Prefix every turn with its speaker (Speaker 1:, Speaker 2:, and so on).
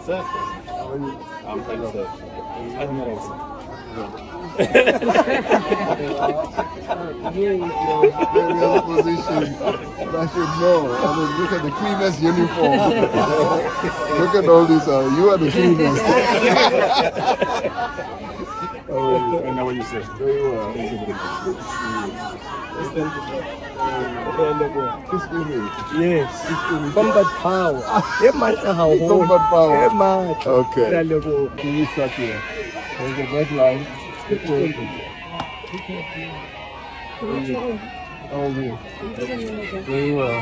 Speaker 1: Sir, I'm fine, sir. I'm not
Speaker 2: position. I should know. I mean, look at the cleanest uniform. Look at all this. You are the cleanest.
Speaker 1: I know what you said.
Speaker 2: Very well.
Speaker 3: Yes. Combat power. Combat
Speaker 2: power.
Speaker 3: Okay.
Speaker 2: Okay. Can we start here? There's the back line. All this. Very well.